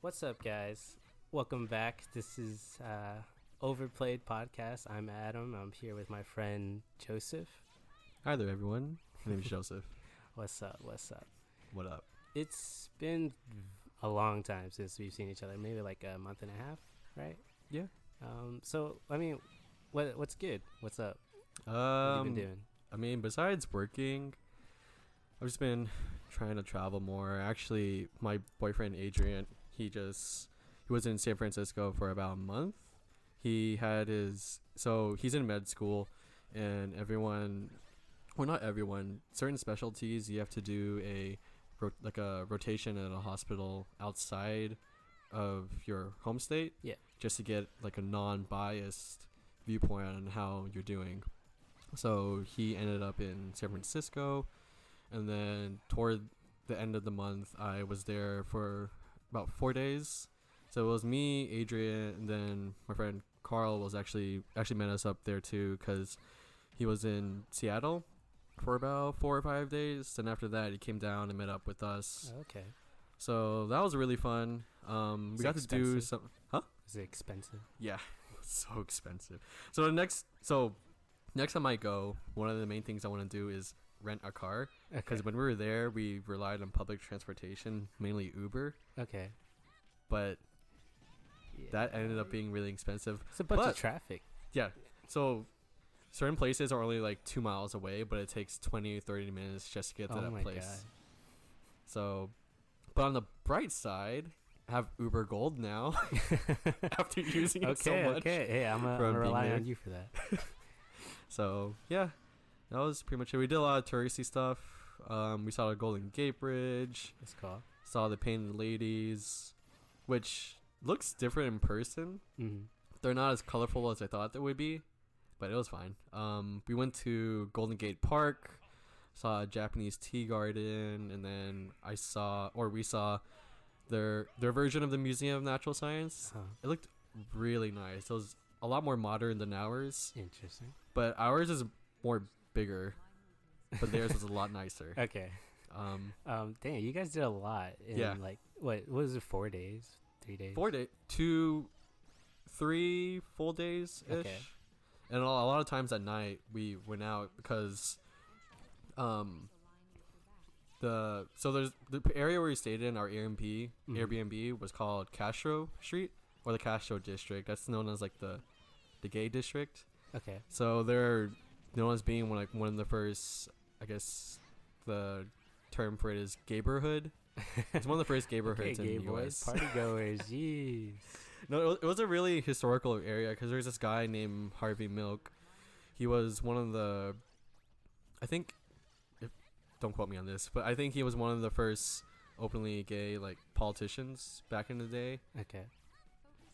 What's up, guys? Welcome back. This is Overplayed podcast. I'm Adam. I'm here with my friend Joseph. Hi there, everyone. My name is Joseph. What's up? What's up? What up? It's been a long time since we've seen each other. Maybe like a month and a half, right? Yeah. So I mean, what's good? What's up? What have you been doing? I mean, besides working, I've just been trying to travel more. Actually, my boyfriend Adrian, he was in San Francisco for about a month. He's in med school, and not everyone, certain specialties you have to do a rotation at a hospital outside of your home state. Yeah. Just to get like a non-biased viewpoint on how you're doing. So he ended up in San Francisco, and then toward the end of the month, I was there for about 4 days. So it was me, Adrian, and then my friend Carl was actually met us up there too, because he was in Seattle for about 4 or 5 days. And after that, he came down and met up with us. Okay. So that was really fun. We got to do some. Huh? Is it expensive? Yeah, so expensive. So next time I go, one of the main things I want to do is rent a car, because when we were there, we relied on public transportation, mainly Uber. Okay. But that ended up being really expensive. It's a bunch of traffic. Yeah. So certain places are only like 2 miles away, but it takes 20 or 30 minutes just to get to that place. God. So, but on the bright side, I have Uber Gold now after using it so much. Okay. Hey, I'm gonna rely on you for that. So yeah, that was pretty much it. We did a lot of touristy stuff. We saw the Golden Gate Bridge. That's cool. Saw the Painted Ladies, which looks different in person. Mm-hmm. They're not as colorful as I thought they would be, but it was fine. We went to Golden Gate Park, saw a Japanese tea garden, and then we saw their version of the Museum of Natural Science. Huh. It looked really nice. It was a lot more modern than ours. Interesting. But ours is more bigger, but theirs was a lot nicer. Okay. Dang, you guys did a lot in like what was it? 4 days, 3 days? 4 days, 3 full days ish. Okay. And a lot of times at night we went out because there's the area where we stayed in our Airbnb was called Castro Street, or the Castro District. That's known as like the gay district. Okay. So they're known as being one of the first, I guess the term for it is gayborhood. It's one of the first gayborhoods in the US. Party goers, jeez. No, it was a really historical area because there's this guy named Harvey Milk. He was one of the, don't quote me on this, but I think he was one of the first openly gay like politicians back in the day. Okay.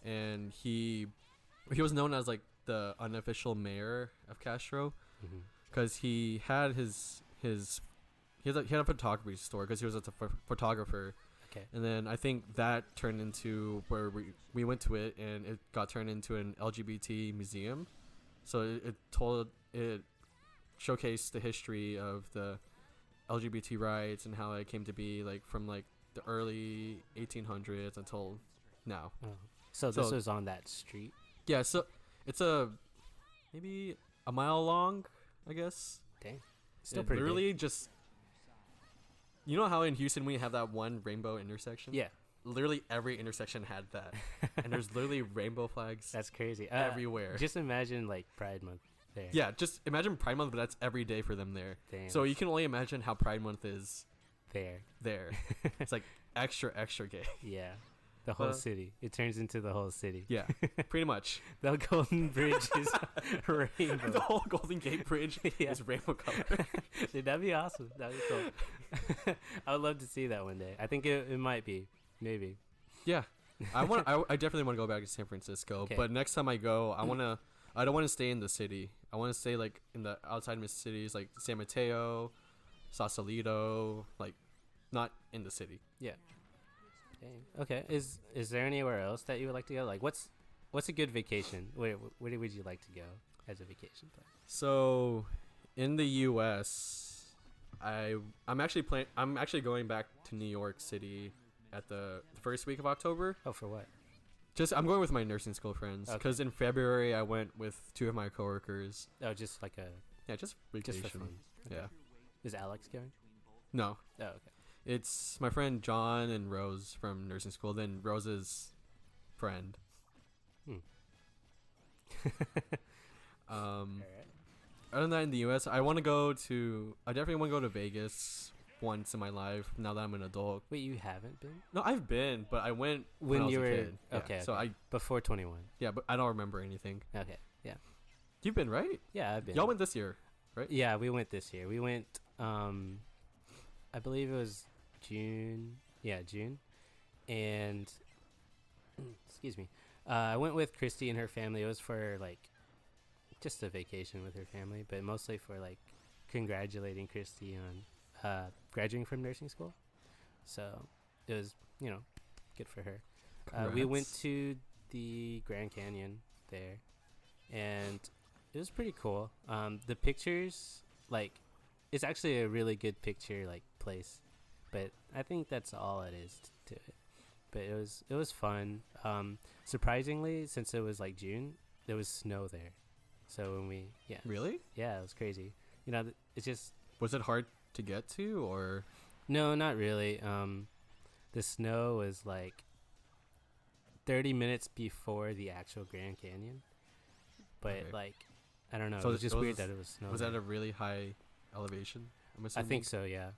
And he was known as like the unofficial mayor of Castro, because he had he had a photography store because he was a photographer. Okay. And then I think that turned into where we went to it, and it got turned into an LGBT museum. So it showcased the history of the LGBT rights and how it came to be, like from like the early 1800s until now. Oh. So this was on that street? Yeah, so it's maybe a mile long, I guess. Dang. Still pretty literally big. Just, you know how in Houston we have that one rainbow intersection? Yeah. Literally every intersection had that. And there's literally rainbow flags. That's crazy. Everywhere. Just imagine like Pride Month there. Yeah, just imagine Pride Month, but that's every day for them there. Damn. So you can only imagine how Pride Month is there. It's like extra gay. Yeah. The whole city. It turns into the whole city. Yeah, pretty much. The Golden Bridge is rainbow. The whole Golden Gate Bridge is rainbow color. Dude, that'd be awesome. That'd be cool. I would love to see that one day. I think it might be. Maybe. Yeah. I definitely want to go back to San Francisco. Okay. But next time I go, I don't want to stay in the city. I want to stay like in the outside cities, like San Mateo, Sausalito, like not in the city. Yeah. Dang. Okay. Is there anywhere else that you would like to go? Like, what's a good vacation? Where would you like to go as a vacation place? So, in the U.S., I'm actually going back to New York City at the first week of October. Oh, for what? Just I'm going with my nursing school friends Okay. because in February I went with 2 of my coworkers. Oh, just like a Yeah, just vacation. just for fun. Okay. Yeah. Is Alex going? No, Oh, okay. it's my friend John and Rose from nursing school. Then Rose's friend. All right. Other than that, in the U.S., I definitely want to go to Vegas once in my life. Now that I'm an adult. Wait, you haven't been? No, I've been, but I went when I was you a were kid. Yeah, okay. So okay. Before 21. but I don't remember anything. Okay. Yeah. You've been, right? Yeah, I've been. Y'all went this year. Yeah, we went this year. We went. I believe it was June. Yeah, June, and excuse me. I went with Christy and her family. It was for like just a vacation with her family, but mostly for like congratulating Christy on graduating from nursing school. So it was, good for her. We went Congrats. to the Grand Canyon there, and it was pretty cool. The pictures, like, it's actually a really good picture like place, but I think that's all it is to it. But it was fun. Surprisingly, since it was like June, there was snow there. So when Really? yeah, it was crazy. It's just Was it hard to get to, or no, not really. The snow was like 30 minutes before the actual Grand Canyon, but Okay. like I don't know. So it was just it weird was- that it was snow. was there. that a really high elevation? I'm I assuming. think so. Yeah,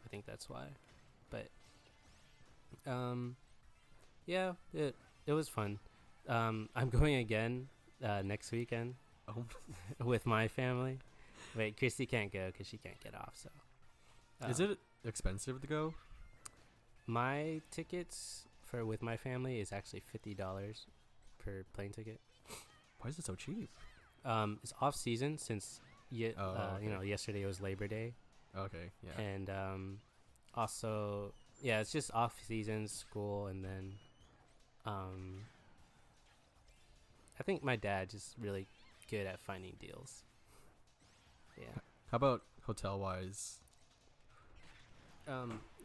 I think that's why. But yeah, it was fun. I'm going again next weekend Oh, with my family. Wait, Christy can't go because she can't get off. So is it expensive to go? my tickets for with my family is actually $50 per plane ticket. Why is it so cheap? It's off season since Okay. yesterday was Labor Day, Okay, yeah. and also it's just off season school, and then I think my dad just really good at finding deals. Yeah. How about hotel wise?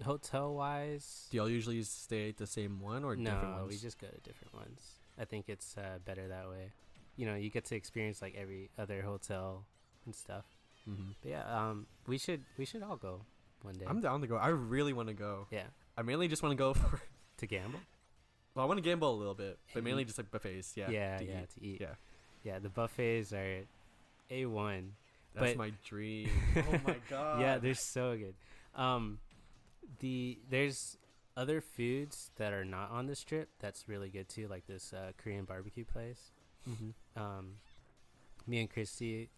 Hotel wise, Do y'all usually stay at the same one or different no, ones? we just go to different ones. I think it's better that way. You get to experience like every other hotel and stuff. Mm-hmm. But yeah, we should all go one day. I'm down to go. I really want to go. Yeah, I mainly just want to go for. to gamble. Well, I want to gamble a little bit, but And mainly eat. just like buffets. Yeah. Yeah, to yeah, eat. to eat. Yeah. Yeah, the buffets are A1. That's But- my dream. Oh my god. Yeah, they're so good. There's other foods that are not on the strip that's really good too, like this Korean barbecue place. Mm-hmm. Me and Christy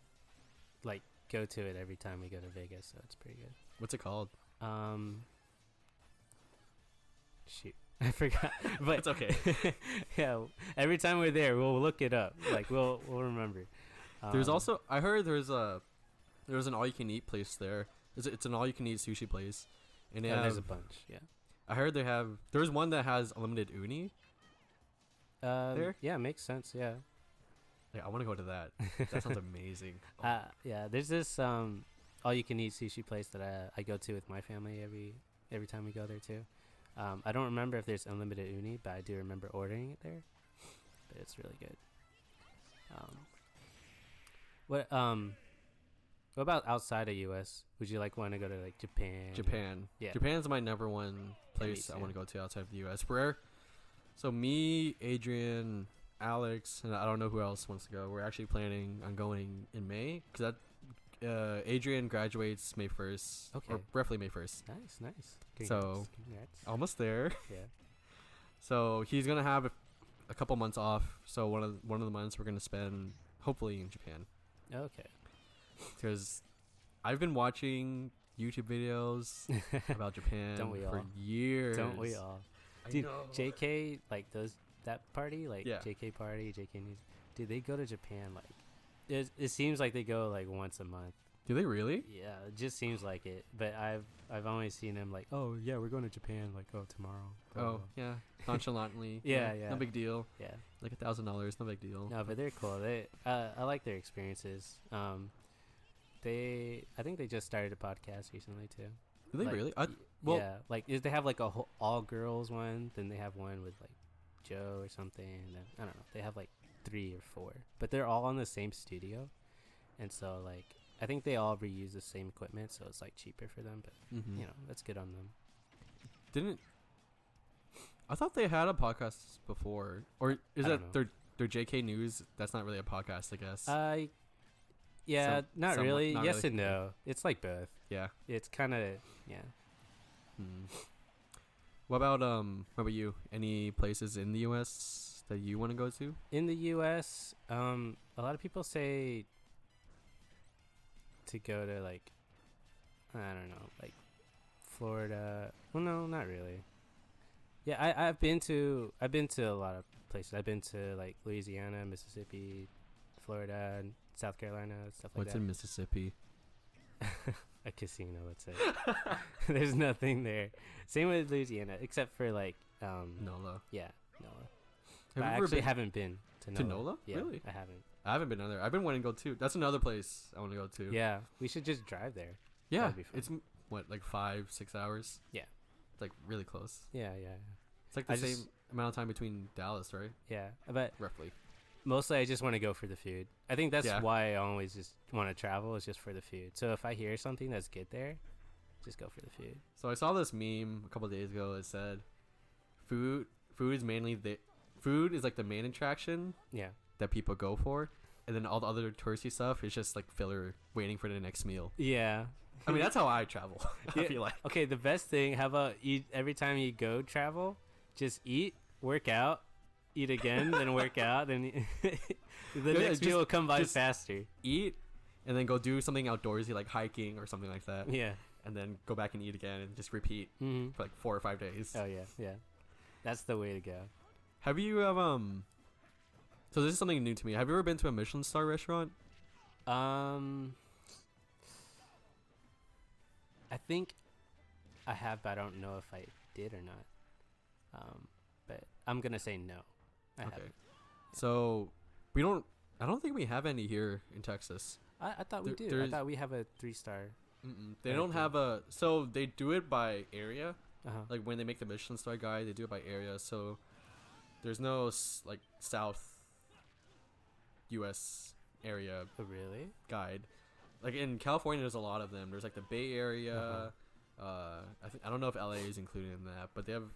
like go to it every time we go to Vegas, so it's pretty good. What's it called? Shoot, I forgot. But It's okay. yeah, every time we're there, we'll look it up. Like we'll remember. There's also I heard there's an all you can eat place there. It's an all you can eat sushi place, and they there's a have, bunch. Yeah. I heard there's one that has unlimited uni. There? Yeah, makes sense. Yeah. Like, I want to go to that. That sounds amazing. Oh, Yeah, there's this all you can eat sushi place that I go to with my family every time we go there too. I don't remember if there's unlimited uni, but I do remember ordering it there. But it's really good. What about outside of US? Would you like want to go to like Japan? Japan. Yeah. Japan's my number one place I too. want to go to outside of the U.S. So me, Adrian, Alex, and I don't know who else wants to go. We're actually planning on going in May because Adrian graduates May 1st. Okay. Or roughly May 1st. Nice. So- Congrats. Almost there. Yeah. So he's gonna have a couple months off. So one of the months we're gonna spend hopefully in Japan Okay. because I've been watching YouTube videos about Japan Don't we for all? years. Don't we all? I Dude, know. JK like that party like Yeah. JK party, JK news. Dude, they go to Japan like it seems like they go like once a month. Do they really? Yeah, it just seems like it. But I've only seen them like, oh yeah, we're going to Japan like tomorrow. blah, Oh blah. yeah, nonchalantly. Yeah, yeah. No big deal. Yeah. Like $1,000, no big deal. No, but they're cool. I like their experiences. I think they just started a podcast recently too. Do they Like, really? Well, yeah, like they have like a whole all girls one, then they have one with like Joe or something, and then I don't know, they have like 3 or 4, but they're all on the same studio, and so like I think they all reuse the same equipment, so it's like cheaper for them. But mm-hmm. you know, that's good on them. Didn't I thought they had a podcast before, or is I that don't know. their JK News? That's not really a podcast, I guess. Yeah, not somewhat, really. not Yes really. and no. It's like both. Yeah. It's kind of yeah. Hmm. What about you? Any places in the U.S. that you want to go to? In the U.S., a lot of people say to go to like I don't know, like Florida. Well, no, not really. Yeah, I've been to a lot of places. I've been to like Louisiana, Mississippi, Florida, and South Carolina, stuff like What's that. in Mississippi? A casino, let's say. There's nothing there. Same with Louisiana, except for like NOLA. yeah, NOLA. Have But you I ever actually been haven't been to NOLA. to NOLA? Yeah, Really? I haven't. I haven't been down there. I've been wanting to go too. That's another place I want to go to. Yeah, we should just drive there. Yeah. That'd be fun. It's what, like 5-6 hours? Yeah. It's like really close. Yeah. It's like the I same just- amount of time between Dallas, right? Yeah, but Roughly. mostly I just want to go for the food. I think that's Yeah. why I always just want to travel, is just for the food. So if I hear something that's good there, just go for the food. So I saw this meme a couple of days ago. It said, food is mainly food is like the main attraction Yeah. that people go for, and then all the other touristy stuff is just like filler, waiting for the next meal. Yeah. I mean, that's how I travel. I Yeah. feel like. Okay, the best thing, how about eat every time you go travel, just eat, work out, eat again, then work out, then the Yeah, next meal will come by just- faster. Eat, and then go do something outdoorsy like hiking or something like that, Yeah. and then go back and eat again and just repeat Mm-hmm. for like 4 or 5 days. Oh yeah. That's the way to go. Have you So this is something new to me. Have you ever been to a Michelin star restaurant? I think I have, but I don't know if I did or not. But I'm gonna say no. I Okay. haven't. So we don't. I don't think we have any here in Texas. I thought we There- do. I there's- thought we have a 3-star. They I don't think- have a. So they do it by area. Uh-huh. Like when they make the Michelin star guide, they do it by area. So there's no like South U.S. area Oh, really? guide. Like in California, there's a lot of them. There's like the Bay Area. I don't know if LA is included in that, but they have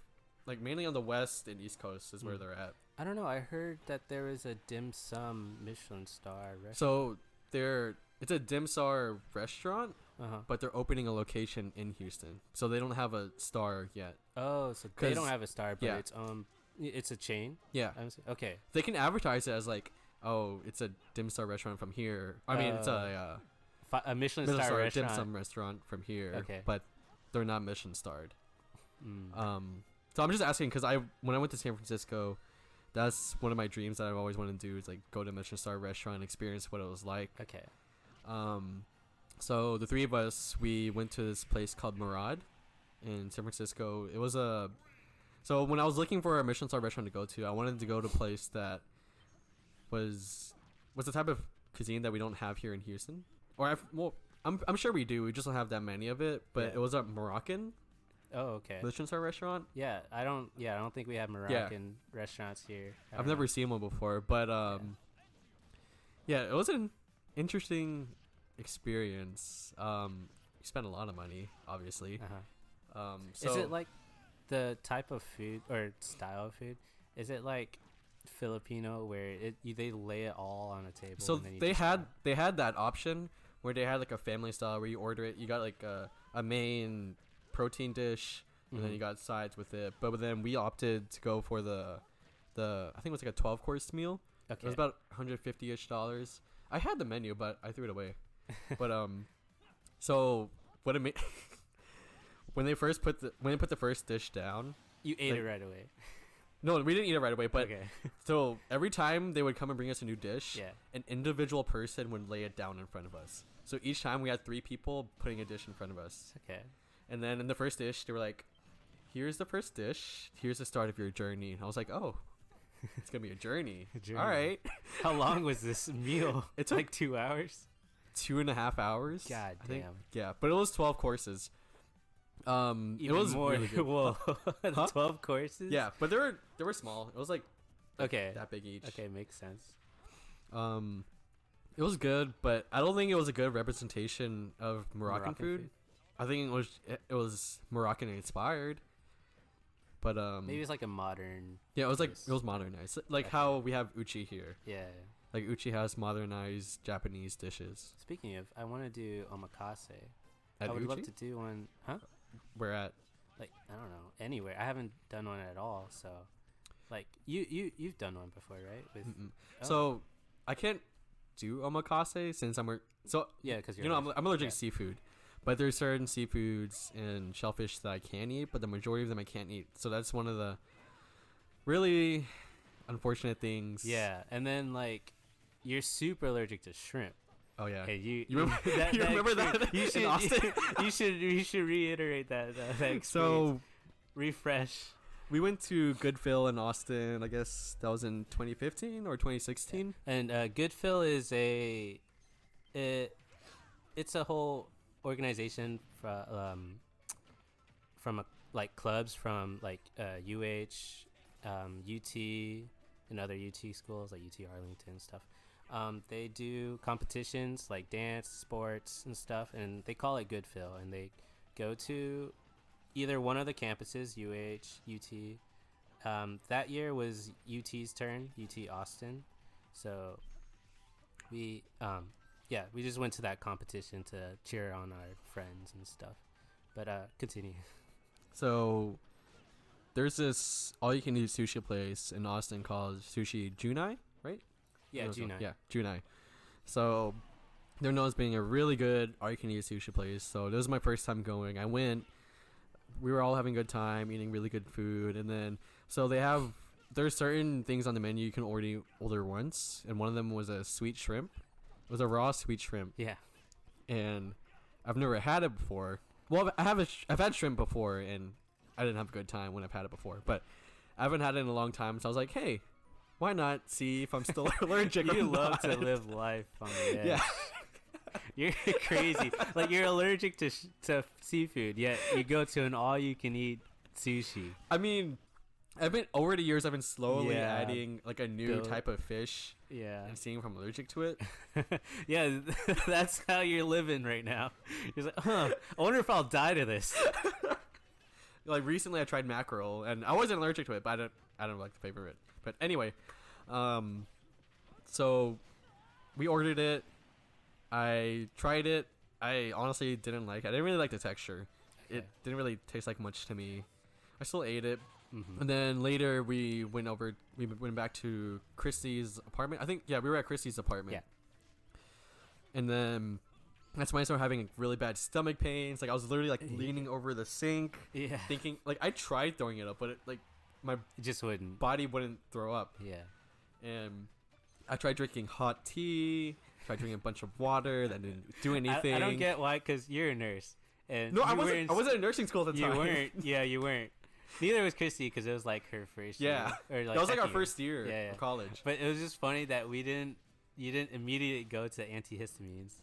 like mainly on the West and East Coast is where Mm. they're at. I don't know. I heard that there is a dim sum Michelin star restaurant. So it's a dim sum restaurant, Uh-huh. but they're opening a location in Houston. So they don't have a star yet. Oh, so they don't 'Cause- have a star, but yeah. it's a chain. Yeah, Okay. they can advertise it as like, oh, it's a dim sum restaurant from here. I mean, it's a A Michelin Michelin star star restaurant. dim sum restaurant from here. Okay. But they're not Michelin starred. Mm. So I'm just asking because when I went to San Francisco, that's one of my dreams that I've always wanted to do is like go to a Michelin star restaurant and experience what it was like. Okay. So the three of us, we went to this place called Murad in San Francisco. It was so when I was looking for a Michelin star restaurant to go to, I wanted to go to a place that was the type of cuisine that we don't have here in Houston. Or I'm sure we do. We just don't have that many of it. But Yeah. it was a Moroccan Oh, okay. Michelin star restaurant. Yeah, I don't think we have Moroccan restaurants here. I I've don't never know. seen one before, but yeah, it was an interesting experience. We spent a lot of money, obviously. Uh-huh. So Is it like the type of food or style of food? Is it like Filipino where they lay it all on a table? so and then you they just had grab- they had that option where they had like a family style where you order it. You got like a main protein dish, and then Mhm. you got sides with it. But then we opted to go for the I think it was like a 12-course meal. Okay. It was about $150-ish. I had the menu, but I threw it away. But so what it made when they put the first dish down. You ate like- it right away. No, we didn't eat it right away. But okay. so every time they would come and bring us a new dish, Yeah. an individual person would lay it down in front of us. So each time we had 3 people putting a dish in front of us. Okay. And then in the first dish, they were like, "Here's the first dish. Here's the start of your journey." And I was like, "Oh, it's gonna be a journey. A journey. All right." How long was this meal? It It's took- like 2 hours. 2.5 hours. God I think. damn. Yeah, but it was 12 courses. It Even was more. really good. Whoa, Huh? 12 courses. Yeah, but they were small. It was like Okay. that big each. Okay, makes sense. It was good, but I don't think it was a good representation of Moroccan food. I think it was Moroccan inspired, but Maybe it's like a modern. yeah, it place. was modernized, like Okay. how we have uchi here. Yeah. Like uchi has modernized Japanese dishes. Speaking of, I want to do omakase. At I would uchi, love to do one. Huh? we're at Like I don't know, anywhere. I haven't done one at all. So, like you've done one before, right? With mm-mm. Oh. So I can't do omakase since yeah, because you're I'm allergic yeah. to seafood, but there's certain seafoods and shellfish that I can eat, but the majority of them I can't eat. So that's one of the really unfortunate things. Yeah, and then like you're super allergic to shrimp. Oh yeah. Okay, You remember, you remember that You in should, Austin? you should reiterate that experience. So Refresh. we went to Goodfill in Austin. I guess that was in 2015 or 2016. And Goodfill is it's a whole organization from like clubs from like UH, UT, and other UT schools like UT Arlington and stuff. They do competitions like dance, sports, and stuff, and they call it Goodfill, and they go to either one of the campuses, UH, UT. That year was UT's turn, UT Austin. So we we just went to that competition to cheer on our friends and stuff. But continue. So there's this all-you-can-eat sushi place in Austin called Sushi Junai, right? Yeah, Junai. Yeah, Junai. So they're known as being a really good all-you-can-eat sushi place. So this was my first time going. I went. We were all having a good time, eating really good food, and then so there's certain things on the menu you can order once, and one of them was a sweet shrimp. It was a raw sweet shrimp, Yeah. and I've never had it before. Well, I've had shrimp before, and I didn't have a good time when I've had it before, but I haven't had it in a long time, so I was like, hey, why not see if I'm still allergic or You love not? to live life on the edge. Yeah. You're crazy. Like you're allergic to seafood, yet you go to an all-you-can-eat sushi. I mean, over the years, I've been slowly Yeah. adding like a new type of fish Yeah. and seeing if I'm allergic to it. Yeah, that's how you're living right now. You're like, I wonder if I'll die to this. Like recently, I tried mackerel, and I wasn't allergic to it, but I don't like the flavor of it. But anyway, so we ordered it. I tried it. I honestly didn't like it. I didn't really like the texture. Okay. It didn't really taste like much to me. I still ate it. Mm-hmm. And then later we went back to Christy's apartment. I think, yeah, we were at Christy's apartment. Yeah. And then that's when I started having really bad stomach pains. Like I was literally like leaning over the sink, Yeah. thinking, like I tried throwing it up, but my It just wouldn't. body wouldn't throw up. Yeah. And I tried drinking hot tea, tried drinking a bunch of water, that didn't do anything. I don't get why, because you're a nurse. And No, you I wasn't at nursing school at the You time. weren't. Yeah, you weren't. Neither was Christy, because it was like her first Yeah. year. Or like That was like our second year. first year Yeah. of college. But it was just funny that you didn't immediately go to antihistamines.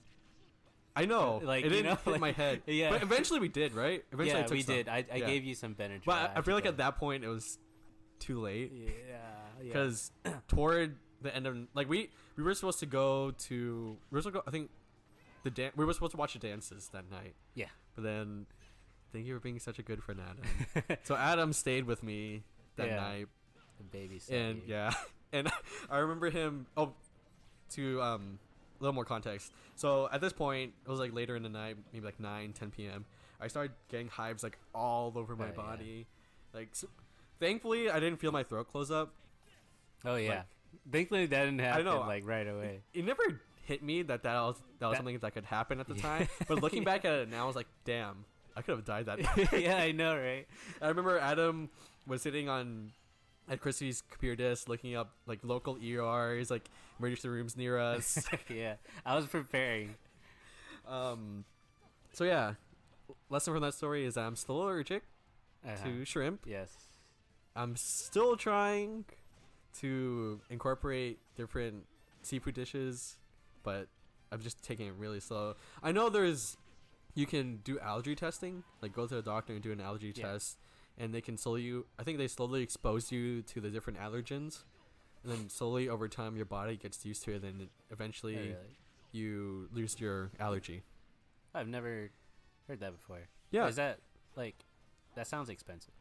I know. Like, it you didn't know, hit like- my head. Yeah. But eventually we did, right? Eventually I Yeah, took we some. did. I Yeah. gave you some Benadryl. But I feel like after at that point it was too late. Yeah. Because toward the end of we were supposed to go to I think we were supposed to watch the dances that night. Yeah. But then thank you for being such a good friend, Adam. So Adam stayed with me that Yeah. night, The baby and yeah, and I remember him. Oh, to a little more context. So at this point, it was like later in the night, maybe like 9-10 p.m. I started getting hives like all over my Oh, yeah. body. Like, thankfully, I didn't feel my throat close up. Oh yeah. Like, Thankfully, that didn't happen know. like right away. It never hit me that was something that could happen at the Yeah. time. But looking back at it now, I was like, damn, I could have died that night. Yeah, I know, right? I remember Adam was sitting at Christy's computer desk looking up like local ERs, like emergency rooms near us. Yeah, I was preparing. So yeah, lesson from that story is that I'm still allergic Uh-huh. to shrimp. Yes. I'm still trying to incorporate different seafood dishes, but I'm just taking it really slow. I know there's you can do allergy testing. Like go to the doctor and do an allergy test, and they can slowly expose you to the different allergens, and then slowly over time your body gets used to it, and eventually Oh, really? you lose your allergy. I've never heard that before. Yeah, Is that like that sounds expensive?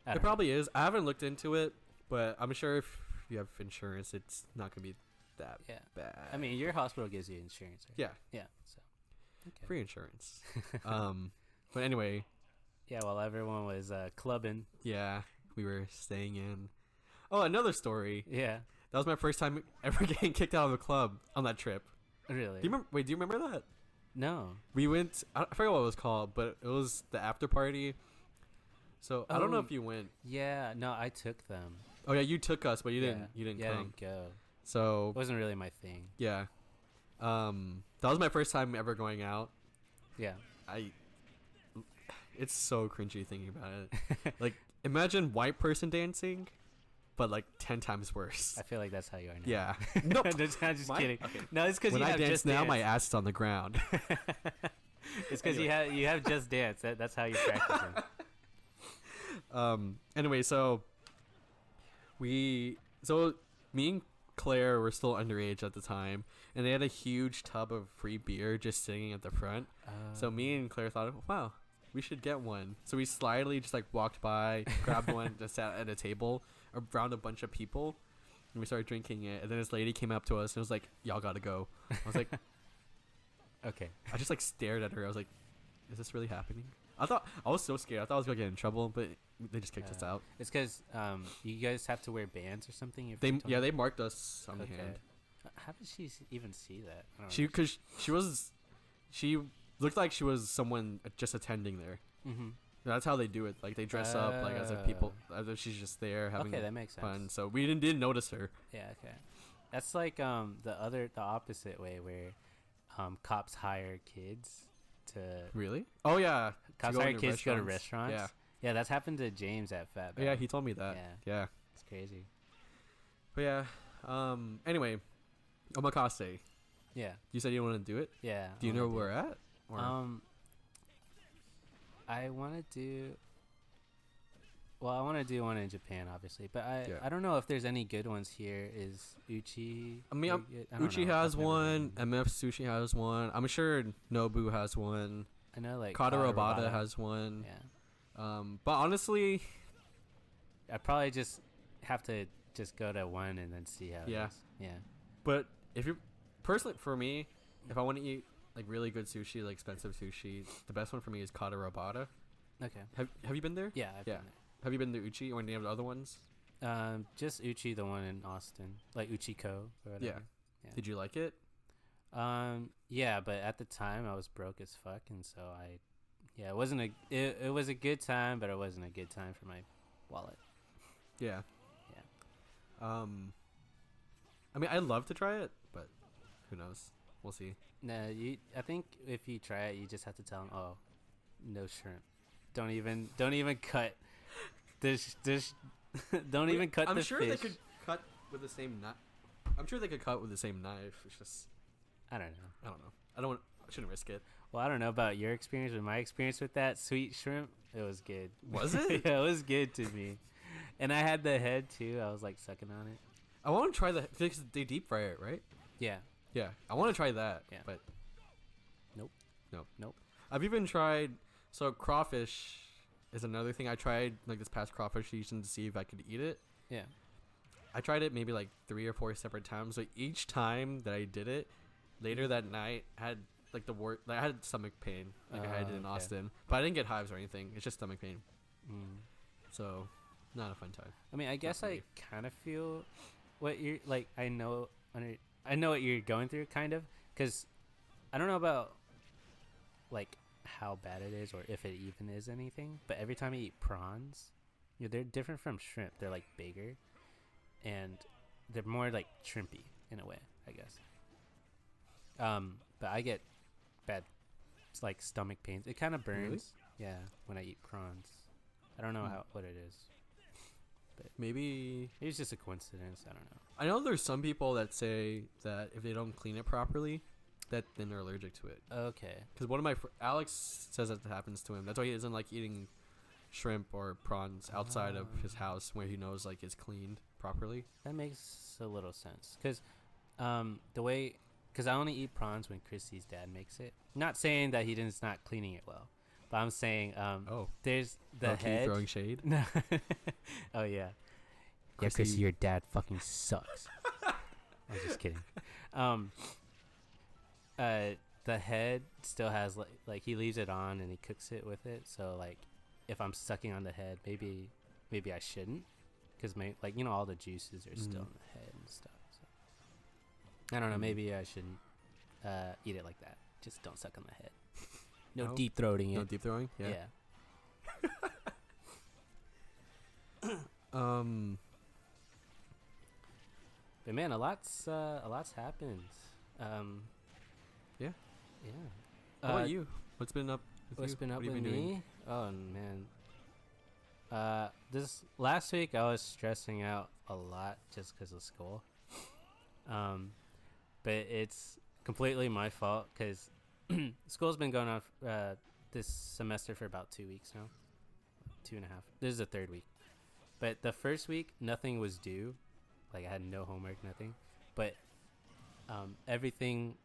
I it don't know. probably is. I haven't looked into it, but I'm sure if you have insurance, it's not gonna be that Yeah. bad. I mean, your hospital gives you insurance, right? yeah, Yeah. So. Okay. free insurance. But anyway, Yeah. While everyone was clubbing. yeah, we were staying in. Oh, another story. Yeah. That was my first time ever getting kicked out of a club on that trip. Really? Do you remember? Wait, do you remember that? No. We went. I forget what it was called, but it was the after party. So I don't know Oh, if you went. Yeah. No, I took them. Oh yeah, you took us, but you Yeah. didn't. You didn't Yeah, I come. didn't go. So It wasn't really my thing. yeah, that was my first time ever going out. Yeah. It's so cringy thinking about it. Like imagine white person dancing, but like 10 times worse. I feel like that's how you are now. Yeah. No, I'm just my- kidding. okay. No, it's because When you I have dance just now, dance. my ass is on the ground. It's because you have just dance. That's how you're practicing. Anyway, so me and Claire were still underage at the time, and they had a huge tub of free beer just sitting at the front. So me and Claire thought, wow, we should get one. So we slyly just like walked by, grabbed one, just sat at a table around a bunch of people, and we started drinking it. And then this lady came up to us and was like, "Y'all gotta go." I was like, Okay. I just like stared at her. I was like, "Is this really happening?" I was so scared. I thought I was gonna get in trouble, but they just kicked us out. It's because you guys have to wear bands or something. If They you're 20? they marked us on the hand. How did she even see that? I don't She looked like she was someone just attending there. Mm-hmm. That's how they do it. Like they dress up like as if she's just there having Okay, that makes sense. fun. So we didn't notice her. Yeah. Okay. That's like the opposite way where cops hire kids to Really? Oh yeah. cops hire kids to go to restaurants. Yeah. Yeah, that's happened to James at Fat Yeah, Bad. he told me that. Yeah. It's crazy. But yeah. Anyway, omakase. Yeah. You said you want to do it. Yeah. Do you know where we're at? Or? I want to do. Well, I want to do one in Japan, obviously, but Yeah. I don't know if there's any good ones here. Is Uchi? I mean, pretty good? I don't Uchi know. has I've never one. been. MF Sushi has one. I'm sure Nobu has one. I know, like Kata Kata Robata Robata. has one. Yeah, But honestly, I probably just have to just go to one and then see how. Yeah. It is. Yeah. but if you personally for me, if I want to eat like really good sushi, like expensive sushi, the best one for me is Kata Robata. Okay. Have you been there? Yeah. I've Yeah. been Have you been to Uchi or any of the other ones? there. Just Uchi, the one in Austin, like Uchiko or whatever. Yeah. Did you like it? Yeah, but at the time I was broke as fuck, and so it wasn't it was a good time, but it wasn't a good time for my wallet. Yeah. Yeah. I mean, I'd love to try it, but who knows? We'll see. No, I think if you try it, you just have to tell them, oh, no shrimp. Don't even cut this. Don't even cut I'm the sure fish. they could cut with the same knife. I'm sure they could cut with the same knife. It's just I don't know. I shouldn't risk it. Well, I don't know about your experience, but my experience with that sweet shrimp, it was good. Was it? Yeah, it was good to me. And I had the head too. I was like sucking on it. I want to try because they deep fry it, right? Yeah. Yeah, I want to try that. Yeah. But Nope. I've even tried. So crawfish is another thing I tried like this past crawfish season to see if I could eat it. Yeah. I tried it maybe like 3 or 4 separate times. So each time that I did it, later that night, I had like I had stomach pain, like I had it in Okay. Austin, but I didn't get hives or anything. It's just stomach pain. Mm. So, not a fun time. I mean, I guess for I me. kind of feel what you're like. I know what you're going through, kind of, because I don't know about like how bad it is or if it even is anything. But every time I eat prawns, they're different from shrimp. They're like bigger, and they're more like shrimpy in a way, I guess. But I get bad, like stomach pains. It kind of burns. Really? Yeah, when I eat prawns. I don't know what it is. Maybe Maybe it's just a coincidence. I don't know. I know there's some people that say that if they don't clean it properly, then they're allergic to it. Okay. Because one of my Alex says that happens to him. That's why he doesn't like eating shrimp or prawns outside of his house where he knows like it's cleaned properly. That makes a little sense. Because because I only eat prawns when Christy's dad makes it. Not saying that he's not cleaning it well, but I'm saying there's the head. Throwing shade. No. Oh yeah. Yeah, Christy, your dad fucking sucks. I'm just kidding. The head still has like he leaves it on and he cooks it with it. So like, if I'm sucking on the head, maybe I shouldn't, because all the juices are still in the head and stuff. So I don't know. Maybe I shouldn't eat it like that. Just don't suck on the head. No deep throating it. No deep throwing. Yeah. But man, a lot's happened. Yeah. Yeah. How about you? What's been up with you? What's been up what have with you been me? doing? Oh man. This last week I was stressing out a lot just because of school. But it's completely my fault because school's been going on this semester for about 2 weeks now. 2.5. This is the third week. But the first week, nothing was due. Like, I had no homework, nothing. But everything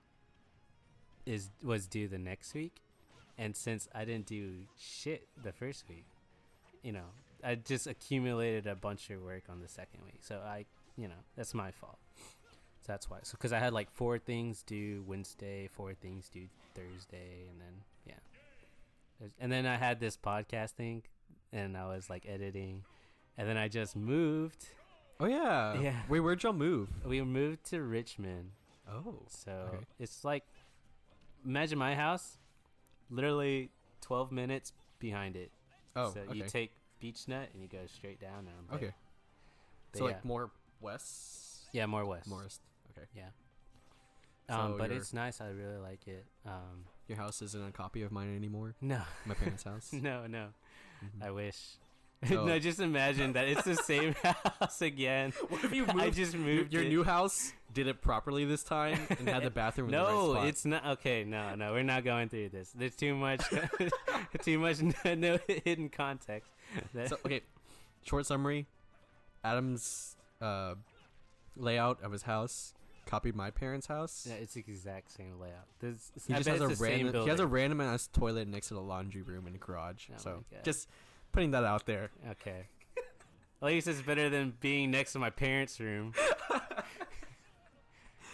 was due the next week. And since I didn't do shit the first week, I just accumulated a bunch of work on the second week. So that's my fault. So that's why. So because I had like 4 things due Wednesday, 4 things due Thursday, and then and then I had this podcast thing, and I was like editing, and then I just moved. Oh yeah. Yeah. Wait, where'd y'all move? We moved to Richmond. Oh. So okay. It's like, imagine my house, literally 12 minutes behind it. Oh. So okay. you take Beach Nut and you go straight down and I'm okay. But so like more west. Yeah, more west. More west. Okay. Yeah. So but it's nice. I really like it. Your house isn't a copy of mine anymore? No. My parents' house? No. Mm-hmm. I wish. So No, just imagine that it's the same house again. What if you moved? I just moved your it. new house did it properly this time and had the bathroom in the right No, spot? it's not. Okay, no, we're not going through this. There's too much, no hidden context. So, okay, short summary. Adam's layout of his house copied my parents' house. Yeah, it's the exact same layout. He just has a random ass toilet next to the laundry room in the garage. Oh so just putting that out there. Okay. At least it's better than being next to my parents' room.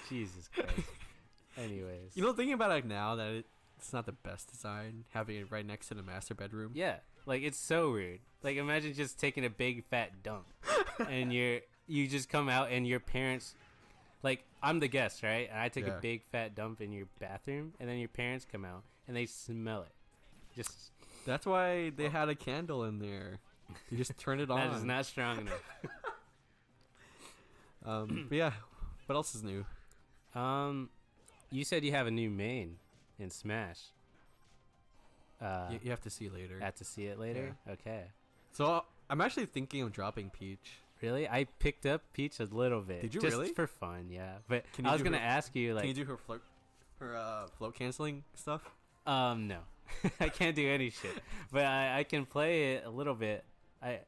Jesus Christ. Anyways. Thinking about it now, that it's not the best design, having it right next to the master bedroom. Yeah. Like, it's so weird. Like, imagine just taking a big fat dump. And you just come out and your parents... Like, I'm the guest, right? And I take a big fat dump in your bathroom. And then your parents come out and they smell it. Just... That's why they had a candle in there. You just turn it on. That is not strong enough. But yeah, what else is new? You said you have a new main in Smash. You have to see later. Have to see it later? Yeah. Okay. So I'm actually thinking of dropping Peach. Really? I picked up Peach a little bit. Did you just really? for fun, yeah. But I was gonna ask you, like, can you do her float canceling stuff? No. I can't do any shit. But I can play it a little bit. I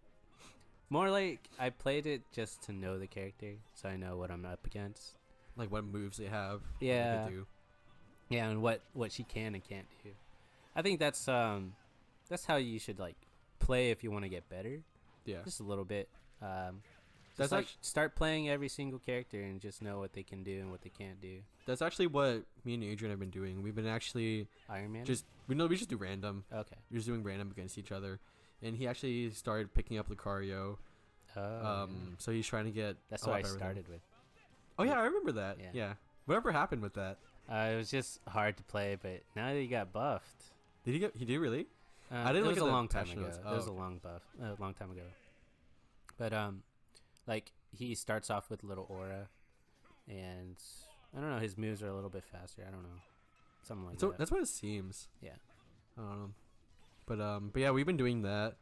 played it just to know the character, so I know what I'm up against. Like what moves they have. Yeah. What they do. Yeah, and what she can and can't do. I think that's how you should like play if you want to get better. Yeah. Just a little bit. That's like start playing every single character and just know what they can do and what they can't do. That's actually what me and Adrian have been doing. We've been actually Iron Man. we just do random. Okay. We're just doing random against each other, and he actually started picking up Lucario. Oh. So he's trying to get. That's what I started with. Oh yeah, I remember that. Yeah. Yeah. Whatever happened with that? It was just hard to play, but now that he got buffed. Did he did really? I didn't it look was at a the long time patch ago. notes. It Oh, was a okay. long time ago. But like he starts off with little aura, and I don't know. His moves are a little bit faster. I don't know, something like that. That's what it seems. Yeah. I don't know. But yeah, we've been doing that.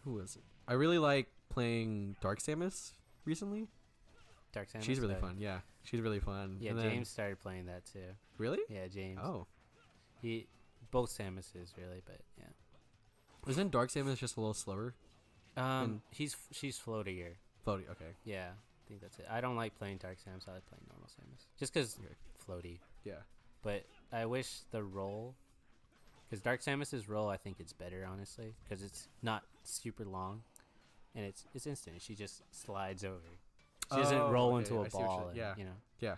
Who is it? I really like playing Dark Samus recently. Dark Samus. She's really fun. Yeah, she's really fun. Yeah, And then- James started playing that too. Really? Yeah, James. Oh, He both Samuses really, but yeah. isn't Dark Samus just a little slower? She's floatier. Floaty. Okay. Yeah, I think that's it. I don't like playing Dark Samus. I like playing normal Samus, just because Okay. floaty. Yeah. But I wish the roll, because Dark Samus's roll, I think it's better honestly, because it's not super long, and it's instant. She just slides over. She doesn't roll into a I see what ball. you- yeah. You know. Yeah.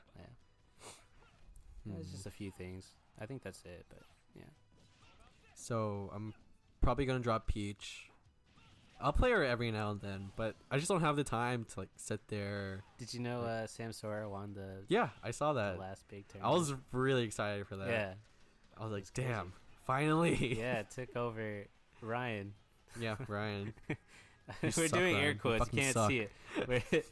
It's Mhm. just a few things. I think that's it. But yeah. So I'm probably gonna drop Peach. I'll play her every now and then, but I just don't have the time to like sit there. Did you know Sam Sora won the Yeah, I saw that. last big I tournament? was really excited for that. Yeah. I was like, It's crazy. damn, finally. Yeah, it took over Ryan. Yeah, Ryan. We're suck, doing air Ryan. You quotes. You fucking can't suck. see it.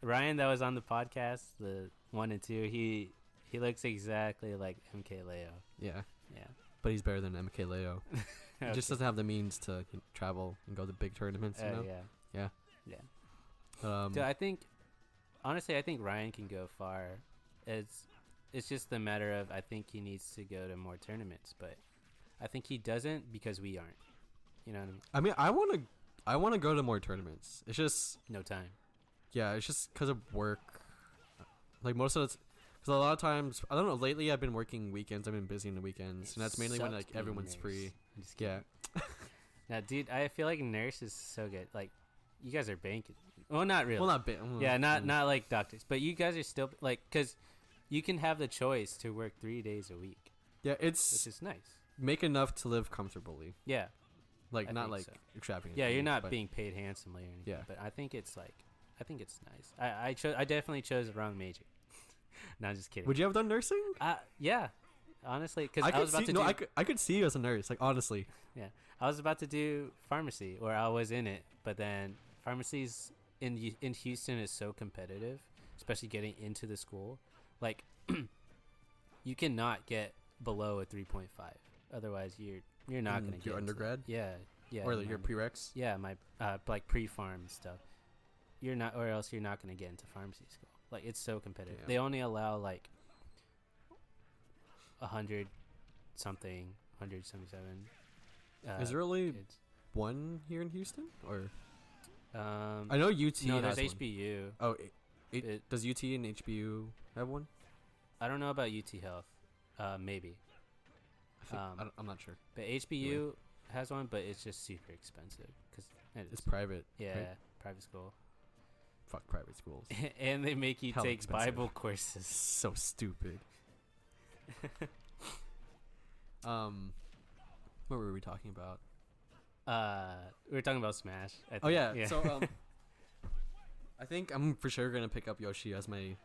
Ryan, that was on the podcast, the 1 and 2. He looks exactly like MK Leo. Yeah, Yeah. but he's better than MK Leo. He just Okay. doesn't have the means to travel and go to big tournaments. You know. Yeah. Yeah. Yeah. Dude, I think, honestly, I think Ryan can go far. It's just a matter of I think he needs to go to more tournaments, but I think he doesn't because we aren't. You know what I mean? I mean, I want to go to more tournaments. It's just, No time. yeah, it's just because of work. Like most of it's, because a lot of times, I don't know. Lately, I've been working weekends. I've been busy in the weekends, and that's mainly when Sucks like being everyone's nurse. free. I'm just Yeah. kidding. Now, dude, I feel like nurse is so good. Like, you guys are banking. Well, not really. Well, not bit. Yeah, not like doctors, but you guys are still like, because you can have the choice to work 3 days a week, Yeah, which it's is nice. make enough to live comfortably. Yeah, Like I not think like so. extravagant. yeah, you're not but being paid handsomely or anything. Yeah. But I think it's nice. I definitely chose the wrong major. No, I'm just kidding. Would you have done nursing? Yeah, honestly, because I was about to do. I could see you as a nurse. Like honestly. I was about to do pharmacy, or I was in it, but then pharmacies in Houston is so competitive, especially getting into the school. Like, you cannot get below a 3.5, otherwise you're not gonna get your into it. undergrad. Yeah, Or my your prereqs. Yeah, my like pre-farm stuff. You're not, or else you're not gonna get into pharmacy school. Like, it's so competitive. Damn. They only allow like 100 something, 177. Is there only kids. one here in Houston? Or I know UT. no, there's has one. HBU. Oh, It- does UT and HBU have one? I don't know about UT Health. Maybe. I think, Um, I'm not sure. But HBU has one, but it's just super expensive because It's private. yeah, right? private school. Fuck private schools. And they make you Hell take expensive. Bible courses. So stupid. What were we talking about? We were talking about Smash. I Oh think. yeah. So I think I'm for sure gonna pick up Yoshi as my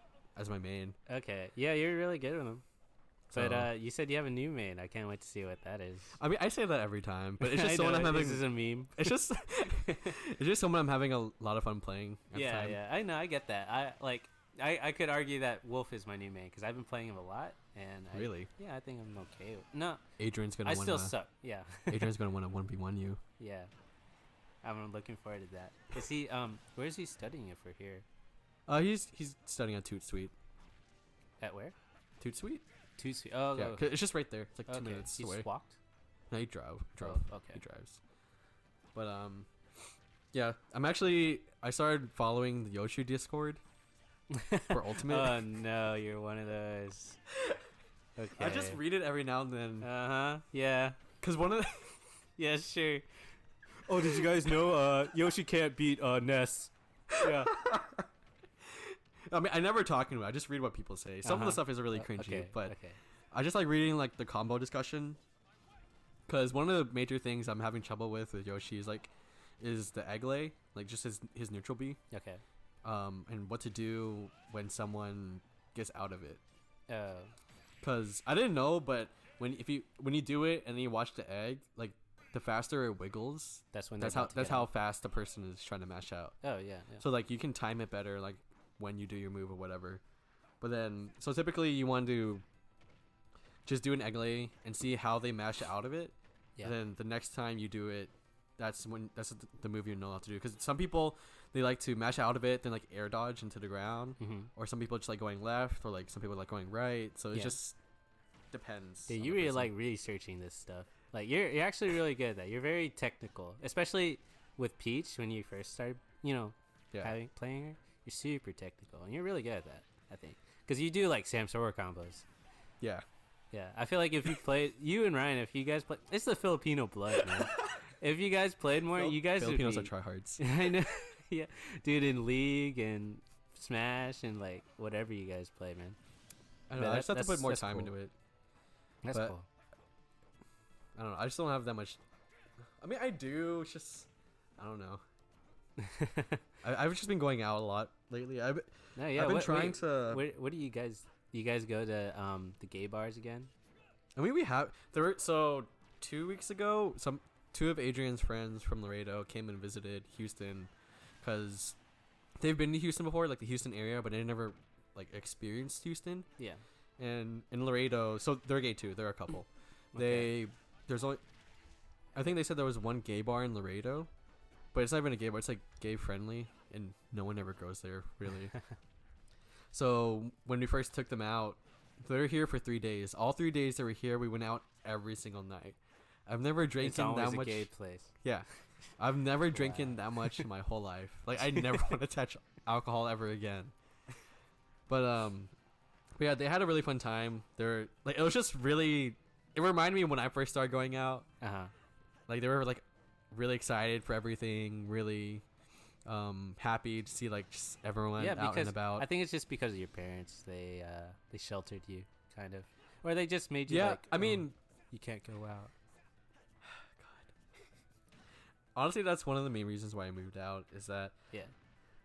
main. Okay. Yeah, you're really good with them. So, But you said you have a new main. I can't wait to see what that is. I mean, I say that every time, but it's I just someone know, I'm having. This is a meme. It's just it's just someone I'm having a lot of fun playing. At the Yeah, time. yeah. I know. I get that. I could argue that Wolf is my new main because I've been playing him a lot, and Really, I think I'm okay. No, Adrian's gonna. I wanna, still suck. Yeah. Adrian's gonna want to 1v1 you. Yeah. I'm looking forward to that. Is he where is he studying it for here? He's studying at Toot Sweet. At where? Toot Sweet. Too sweet. Oh, Yeah, okay. 'cause it's just right there. It's like 2 Okay. minutes He away. just walked? No, he drove. Oh, okay. He drives. But yeah, I started following the Yoshi Discord for Ultimate. Oh no, you're one of those. Okay. I just read it every now and then. Yeah. Cause one of the Yeah, sure. Oh, did you guys know Yoshi can't beat Ness? Yeah. I mean, I never talk to him. I just read what people say. Some of the Uh-huh. stuff is really cringy, Okay. but okay. I just like reading like the combo discussion. Cause one of the major things I'm having trouble with Yoshi is the egg lay, like just his neutral B. Okay. And what to do when someone gets out of it. Oh. Cause I didn't know, but when you do it and then you watch the egg, like the faster it wiggles, That's when that's how fast the person is trying to mash out. Oh yeah. Yeah. So like you can time it better, like when you do your move or whatever. But then so typically you want to just do an egg lay and see how they mash out of it. Yeah. And then the next time you do it, that's the move you know how to do. Because some people they like to mash out of it, then like air dodge into the ground, Mm-hmm. or some people just like going left, or like some people like going right. So it Yeah. just depends. Dude, on you the really person. like researching this stuff. Like you're actually really good at that. You're very technical, especially with Peach when you first started. Yeah. Playing her. You're super technical, and you're really good at that. I think because you do like Sam Sora combos. Yeah. Yeah, I feel like if you played, you and Ryan, if you guys play, it's the Filipino blood, man. If you guys played more, you guys Filipinos would are tryhards. I know, yeah, dude, in League and Smash and like whatever you guys play, man. I don't know. I just have to put more time cool. into it. That's But- cool. I don't know. I just don't have that much. I mean, I do. It's just I don't know. I've just been going out a lot lately. No, yeah, I've been trying to. What do you guys? Do you guys go to the gay bars again? I mean, we have there. So 2 weeks ago, two of Adrian's friends from Laredo came and visited Houston, because they've been to Houston before, like the Houston area, but they never like experienced Houston. Yeah. And in Laredo, so they're gay too. They're a couple. Okay. There's only, I think they said there was one gay bar in Laredo, but it's not even a gay bar. It's like gay friendly, and no one ever goes there really. So when we first took them out, they were here for 3 days. All 3 days they were here, we went out every single night. I've never drank It's in always that a much. gay place. Yeah, I've never drank Wow. in that much in my whole life. Like I never want to touch alcohol ever again. But yeah, they had a really fun time. They're like, it was just really. It reminded me of when I first started going out. Uh huh. Like they were like really excited for everything, really happy to see like just everyone Yeah, out because and about. I think it's just because of your parents. They sheltered you, kind of, or they just made you. Yeah, like, I mean, you can't go out. honestly, that's one of the main reasons why I moved out, is that Yeah.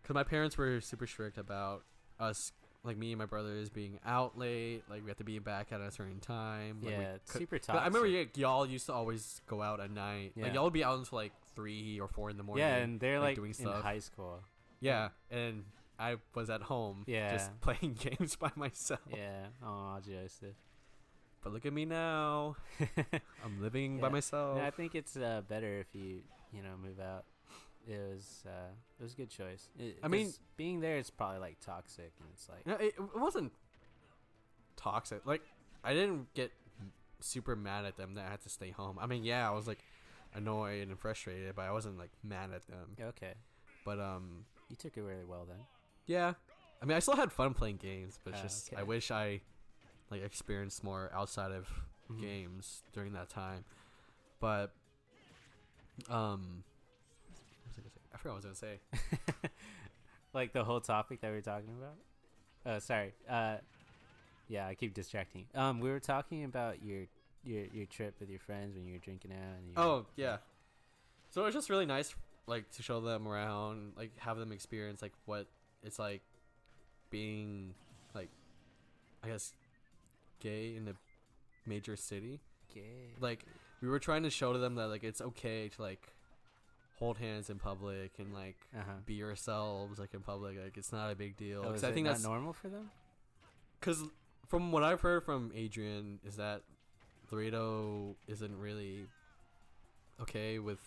because my parents were super strict about us, like me and my brothers, being out late. Like we have to be back at a certain time. Like, we Yeah, it's could- super but toxic. I remember y'all used to always go out at night. Yeah. Like y'all would be out until like 3 or 4 in the morning. Yeah, and they're like doing in stuff. high school. Yeah, and I was at home, Yeah. just playing games by myself. Yeah. Oh, Joseph. But look at me now. I'm living by Yeah. myself. No, I think it's better if you move out. It was a good choice. I mean- 'cause being there is probably like toxic, and it's like No, it wasn't toxic. Like I didn't get super mad at them that I had to stay home. I mean, yeah, I was like annoyed and frustrated, but I wasn't like mad at them. okay. But You took it really well then. yeah. I mean, I still had fun playing games, but it's Ah, just okay. I wish I like experienced more outside of Mhm. games during that time. But what was I gonna say? I forgot what I was gonna say. Like the whole topic that we were talking about. Sorry. Yeah, I keep distracting. We were talking about your trip with your friends when you were drinking out. And you were, Oh yeah. So it's just really nice, like to show them around, like have them experience like what it's like being like, I guess, gay in a major city. gay. Like we were trying to show to them that like it's okay to like hold hands in public and like Uh-huh. be yourselves like in public. Like it's not a big deal. Oh, 'Cause is I it think not that's normal for them? because from what I've heard from Adrian is that Laredo isn't really okay with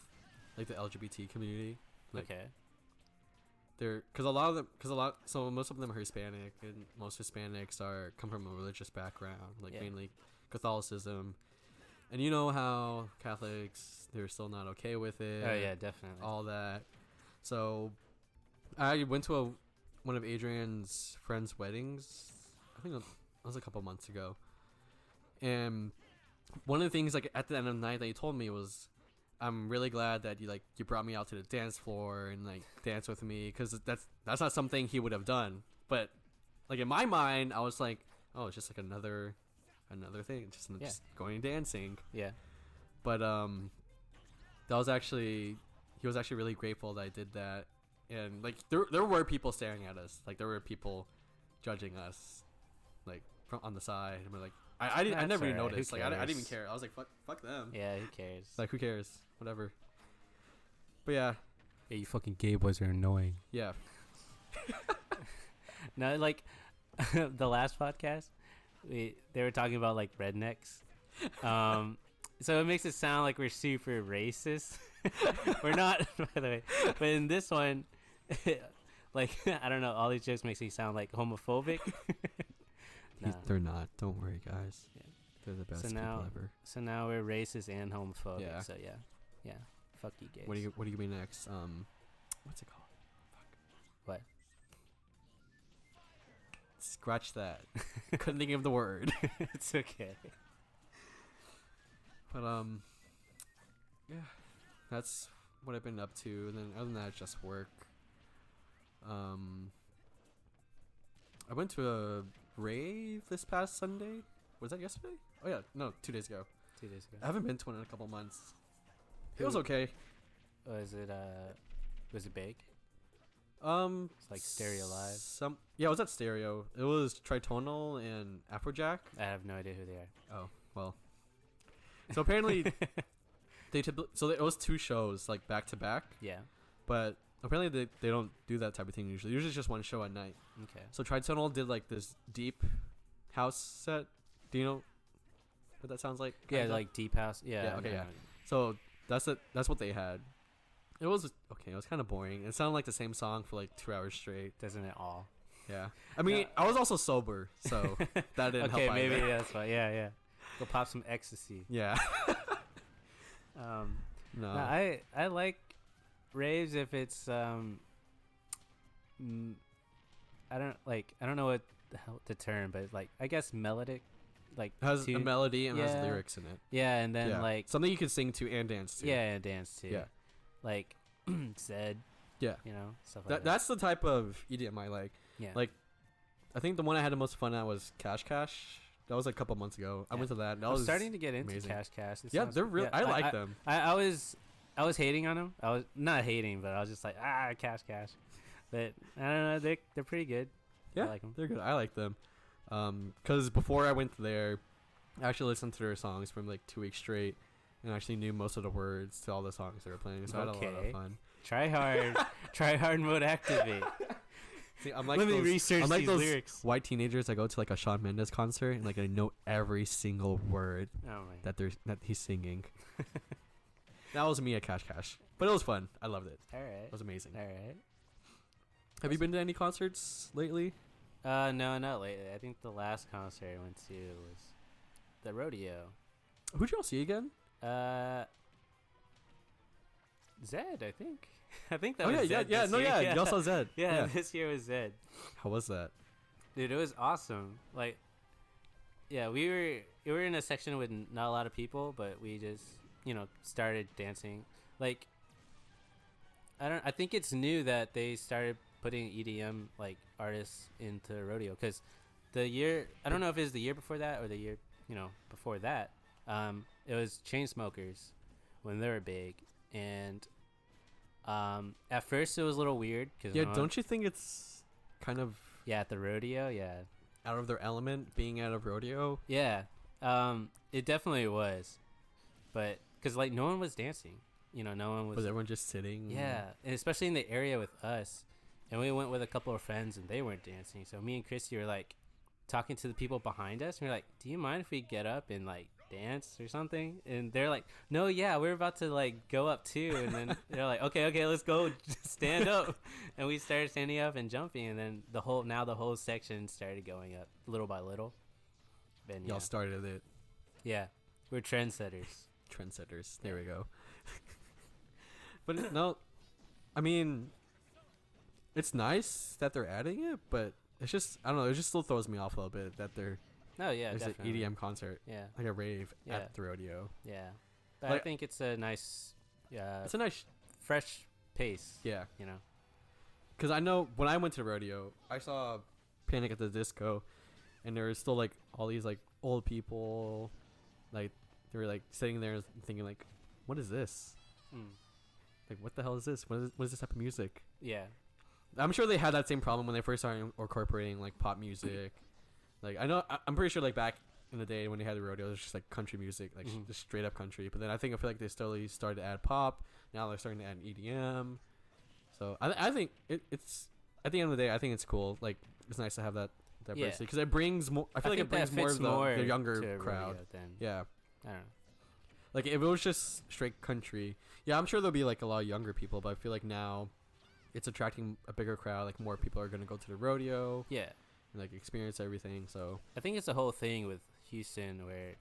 like the LGBT community. Like, Okay. they're so most of them are Hispanic, and most Hispanics come from a religious background, like Yeah. mainly Catholicism, and you know how Catholics, they're still not okay with it. Oh yeah, definitely. All that. So I went to one of Adrian's friends' weddings. I think it was a couple months ago, and one of the things like at the end of the night that he told me was, I'm really glad that you brought me out to the dance floor and like dance with me, because that's not something he would have done. But like in my mind, I was like, oh, it's just like another thing, just going and dancing. Yeah. But that was actually, he was actually really grateful that I did that, and like there were people staring at us, like there were people judging us, like on the side, and we're like, I That's never even alright. Who noticed. Like I didn't even cares? care. I was like, fuck them. Yeah. Who cares? Like who cares? Whatever. But yeah, Yeah, you fucking gay boys are annoying. yeah. No, like the last podcast, they were talking about like rednecks. So it makes it sound like we're super racist. We're not, by the way. But in this one, like I don't know. All these jokes makes me sound like homophobic. Nah. They're not. Don't worry, guys. Yeah. They're the best So people now, ever. so now we're racist and homophobic. Yeah. So yeah. Fuck you, gays. What do you give me next? What's it called? What? Scratch that. Couldn't think of the word. It's okay. But yeah, that's what I've been up to. And then other than that, it's just work. I went to a rave this past Sunday. Was that yesterday? Oh yeah, no, 2 days ago. 2 days ago. I haven't been to one in a couple months. It Who- was okay. Was it big? It's like Stereo Live. Yeah, it was at Stereo. It was Tritonal and Afrojack. I have no idea who they are. Oh well. So apparently it was 2 shows like back to back, Yeah. but apparently they don't do that type of thing usually. Usually it's just one show at night. Okay. So Tritonal did like this deep house set. Do you know what that sounds like? Yeah, kinda? like Deep House. Yeah. Yeah, okay, no, yeah. no. So that's it. That's what they had. It was okay. It was kind of boring. It sounded like the same song for like 2 hours straight. Doesn't it all? Yeah. I mean, I was also sober, so that didn't Okay, help maybe either. that's why. Yeah. Go pop some ecstasy. Yeah. No, No. I like raves if it's I don't know what the hell the term, but like I guess melodic, like It has a tune- melody and has yeah. lyrics in it. Yeah, and then Yeah. like Something you can sing to and dance to. yeah, and dance too. Yeah. Like Zed. Yeah. You know, stuff like that. That's the type of EDM I like. Yeah. like, I think the one I had the most fun at was Cash Cash. That was like a couple months ago. I Yeah. went to that. That I'm was starting to get into amazing. Cash Cash. It Yeah, sounds- they're real. I like them. I was hating on them. I was not hating, but I was just like, Cash Cash. But I don't know, they're pretty good. Yeah, I like them. they're good. I like them. Because before I went there, I actually listened to their songs from like 2 weeks straight, and actually knew most of the words to all the songs they were playing. So I had a lot Okay. of fun. Try hard mode activate. See, I'm like Let me those, research I'm like these those lyrics. white teenagers that go to like a Shawn Mendes concert and like I know every single word Oh my. that he's singing. That was me at Cash Cash, but it was fun. I loved it. All It right. was amazing. All right. Have you been to any concerts lately? No, not lately. I think the last concert I went to was the rodeo. Who'd y'all see again? Zed, I think. I think that Oh was yeah, Zed yeah, this no, year. yeah. Y'all saw Zed. Yeah, this year was Zed. How was that? Dude, it was awesome. Like, yeah, we were in a section with not a lot of people, but we just started dancing. Like, I think it's new that they started putting EDM like artists into rodeo, because I don't know if it was the year before that or the year before that. It was Chainsmokers when they were big, and at first it was a little weird because Yeah, don't you think it's kind of at the rodeo, out of their element being at a rodeo? yeah, it definitely was, but because like no one was dancing, no one was. Was everyone just sitting? Yeah, and especially in the area with us, and we went with a couple of friends and they weren't dancing. So me and Christy were like talking to the people behind us, and we're like, "Do you mind if we get up and like dance or something?" And they're like, "No, yeah, we're about to like go up too." And then they're like, "Okay, let's go, stand up." And we started standing up and jumping, and then the whole section started going up little by little. Then Y'all started it. yeah, we're trendsetters. Trendsetters. There we go. But no, I mean, it's nice that they're adding it, but it's just, I don't know, it just still throws me off a little bit that there's an Definitely. EDM concert, Yeah, like a rave Yeah. at the rodeo. yeah. But I Like- think it's a nice, It's a nice, fresh pace. yeah. You know. Because I know when I went to the rodeo, I saw Panic at the Disco, and there was still like all these like old people, like they were like sitting there thinking like, what is this? Like, what the hell is this? What is this type of music? Yeah. I'm sure they had that same problem when they first started incorporating like pop music. Like I'm pretty sure like back in the day when they had the rodeo, it was just like country music, like Mhm. just straight up country. But then I feel like they slowly started to add pop. Now they're starting to add EDM. So I think it's at the end of the day, I think it's cool. Like it's nice to have that diversity because it brings more. I feel like it think that brings more of fits the to younger a crowd. rodeo than, Yeah. I don't know. Like if it was just straight country, yeah, I'm sure there'll be like a lot of younger people, but I feel like now it's attracting a bigger crowd. Like more people are gonna go to the rodeo Yeah. and like experience everything. So I think it's a whole thing with Houston where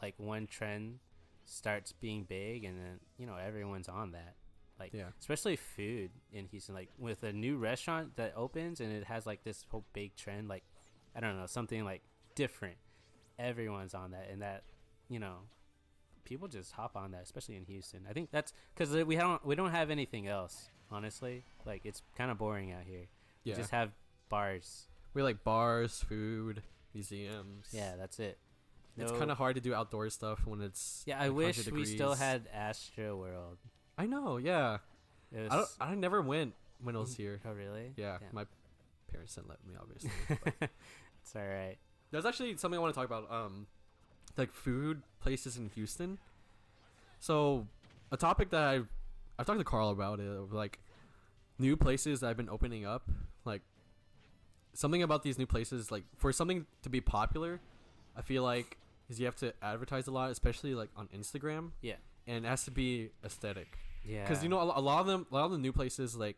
like one trend starts being big and then, you know, everyone's on that. Like yeah, especially food in Houston, like with a new restaurant that opens and it has like this whole big trend, like I don't know, something like different. Everyone's on that, and that, you know, people just hop on that, especially in Houston. I think that's because we don't have anything else, honestly. Like it's kind of boring out here. yeah. We just have bars. We like bars, food, museums. Yeah, that's it. It's No- kind of hard to do outdoor stuff when it's Yeah, I like, wish 100 we still degrees. had Astro World. I know, yeah. It was, I never went when I was here. Oh really? Yeah, Damn. my parents didn't let me, obviously. It's all right. There's actually something I want to talk about. Like food places in Houston. So, a topic that I've talked to Carl about it, of like new places that have been opening up. Like something about these new places, like for something to be popular, I feel like is you have to advertise a lot, especially like on Instagram, Yeah. and it has to be aesthetic. Yeah. Because you know a lot of the new places like,